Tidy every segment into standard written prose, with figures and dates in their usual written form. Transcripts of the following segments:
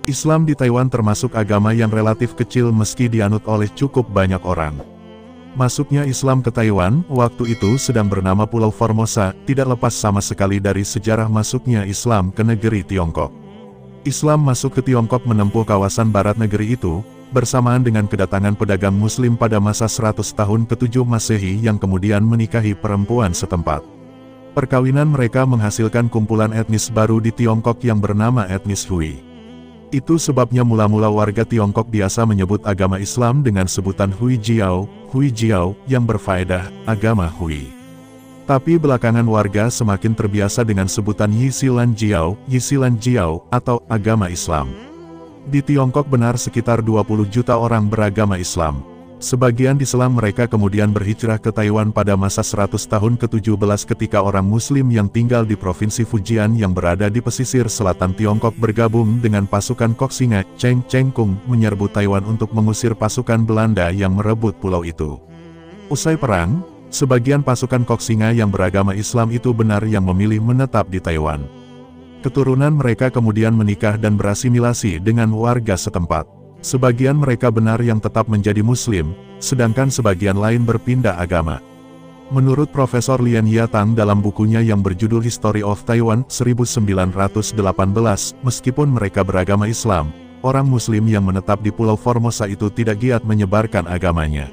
Islam di Taiwan termasuk agama yang relatif kecil meski dianut oleh cukup banyak orang. Masuknya Islam ke Taiwan, waktu itu sedang bernama Pulau Formosa, tidak lepas sama sekali dari sejarah masuknya Islam ke negeri Tiongkok. Islam masuk ke Tiongkok menempuh kawasan barat negeri itu, bersamaan dengan kedatangan pedagang Muslim pada masa 100 tahun ke-7 Masehi yang kemudian menikahi perempuan setempat. Perkawinan mereka menghasilkan kumpulan etnis baru di Tiongkok yang bernama etnis Hui. Itu sebabnya mula-mula warga Tiongkok biasa menyebut agama Islam dengan sebutan Hui Jiao, yang berfaedah, agama Hui. Tapi belakangan warga semakin terbiasa dengan sebutan Yisilan Jiao, atau agama Islam. Di Tiongkok benar sekitar 20 juta orang beragama Islam. Sebagian di selang mereka kemudian berhijrah ke Taiwan pada masa 100 tahun ke-17 ketika orang Muslim yang tinggal di Provinsi Fujian yang berada di pesisir selatan Tiongkok bergabung dengan pasukan Koxinga, Cheng Kung menyerbu Taiwan untuk mengusir pasukan Belanda yang merebut pulau itu. Usai perang, sebagian pasukan Koxinga yang beragama Islam itu benar yang memilih menetap di Taiwan. Keturunan mereka kemudian menikah dan berasimilasi dengan warga setempat. Sebagian mereka benar yang tetap menjadi Muslim, sedangkan sebagian lain berpindah agama. Menurut Profesor Lian Yatang dalam bukunya yang berjudul History of Taiwan 1918, meskipun mereka beragama Islam, orang Muslim yang menetap di Pulau Formosa itu tidak giat menyebarkan agamanya.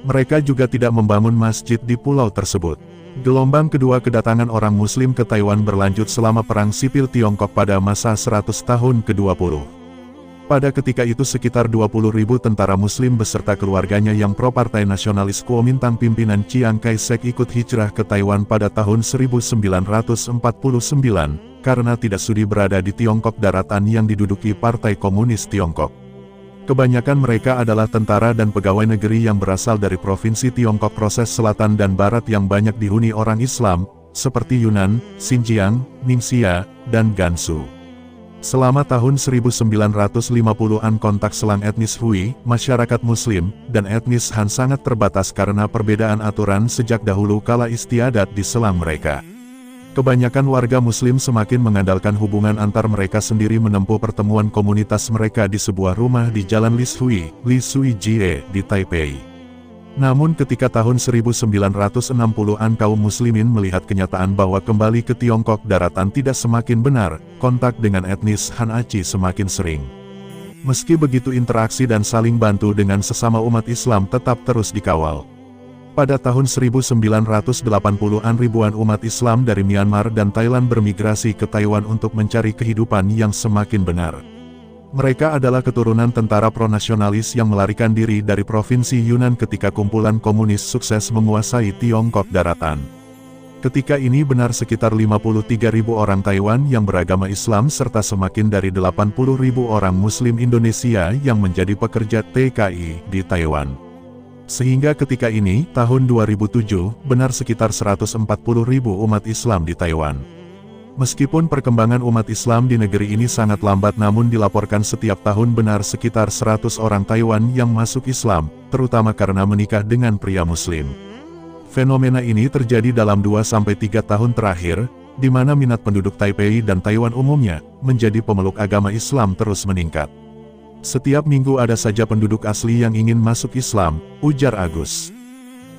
Mereka juga tidak membangun masjid di pulau tersebut. Gelombang kedua kedatangan orang Muslim ke Taiwan berlanjut selama Perang Sipil Tiongkok pada masa 100 tahun ke-20. Pada ketika itu sekitar 20.000 tentara Muslim beserta keluarganya yang pro-partai nasionalis Kuomintang pimpinan Chiang Kai-shek ikut hijrah ke Taiwan pada tahun 1949, karena tidak sudi berada di Tiongkok daratan yang diduduki Partai Komunis Tiongkok. Kebanyakan mereka adalah tentara dan pegawai negeri yang berasal dari provinsi Tiongkok proses selatan dan barat yang banyak dihuni orang Islam, seperti Yunnan, Xinjiang, Ningxia, dan Gansu. Selama tahun 1950-an kontak selang etnis Hui, masyarakat Muslim, dan etnis Han sangat terbatas karena perbedaan aturan sejak dahulu kala istiadat di selang mereka. Kebanyakan warga Muslim semakin mengandalkan hubungan antar mereka sendiri menempuh pertemuan komunitas mereka di sebuah rumah di Jalan Li Sui Jie, di Taipei. Namun ketika tahun 1960-an kaum muslimin melihat kenyataan bahwa kembali ke Tiongkok daratan tidak semakin benar, kontak dengan etnis Han Aci semakin sering. Meski begitu interaksi dan saling bantu dengan sesama umat Islam tetap terus dikawal. Pada tahun 1980-an ribuan umat Islam dari Myanmar dan Thailand bermigrasi ke Taiwan untuk mencari kehidupan yang semakin benar. Mereka adalah keturunan tentara pro-nasionalis yang melarikan diri dari Provinsi Yunnan ketika kumpulan komunis sukses menguasai Tiongkok daratan. Ketika ini benar sekitar 53.000 orang Taiwan yang beragama Islam serta semakin dari 80.000 orang Muslim Indonesia yang menjadi pekerja TKI di Taiwan. Sehingga ketika ini, tahun 2007, benar sekitar 140.000 umat Islam di Taiwan. Meskipun perkembangan umat Islam di negeri ini sangat lambat namun dilaporkan setiap tahun benar sekitar 100 orang Taiwan yang masuk Islam, terutama karena menikah dengan pria Muslim. Fenomena ini terjadi dalam 2-3 tahun terakhir, di mana minat penduduk Taipei dan Taiwan umumnya, menjadi pemeluk agama Islam terus meningkat. Setiap minggu ada saja penduduk asli yang ingin masuk Islam, ujar Agus.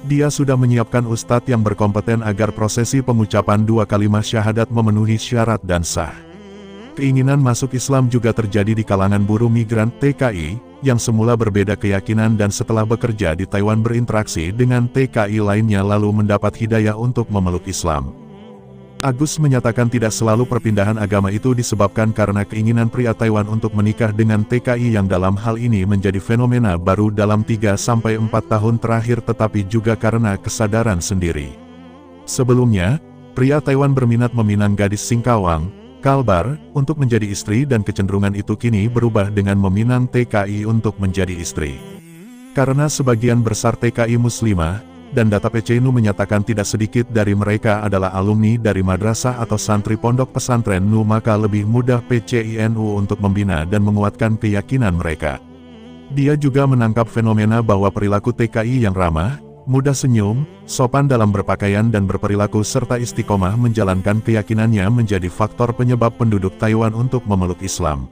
Dia sudah menyiapkan ustadz yang berkompeten agar prosesi pengucapan 2 kalimat syahadat memenuhi syarat dan sah. Keinginan masuk Islam juga terjadi di kalangan buruh migran TKI, yang semula berbeda keyakinan dan setelah bekerja di Taiwan berinteraksi dengan TKI lainnya lalu mendapat hidayah untuk memeluk Islam. Agus menyatakan tidak selalu perpindahan agama itu disebabkan karena keinginan pria Taiwan untuk menikah dengan TKI yang dalam hal ini menjadi fenomena baru dalam 3-4 tahun terakhir tetapi juga karena kesadaran sendiri. Sebelumnya, pria Taiwan berminat meminang gadis Singkawang, Kalbar, untuk menjadi istri dan kecenderungan itu kini berubah dengan meminang TKI untuk menjadi istri. Karena sebagian besar TKI Muslimah, dan data PCNU menyatakan tidak sedikit dari mereka adalah alumni dari madrasah atau santri pondok pesantren NU maka lebih mudah PCINU untuk membina dan menguatkan keyakinan mereka. Dia juga menangkap fenomena bahwa perilaku TKI yang ramah, mudah senyum, sopan dalam berpakaian dan berperilaku serta istiqomah menjalankan keyakinannya menjadi faktor penyebab penduduk Taiwan untuk memeluk Islam.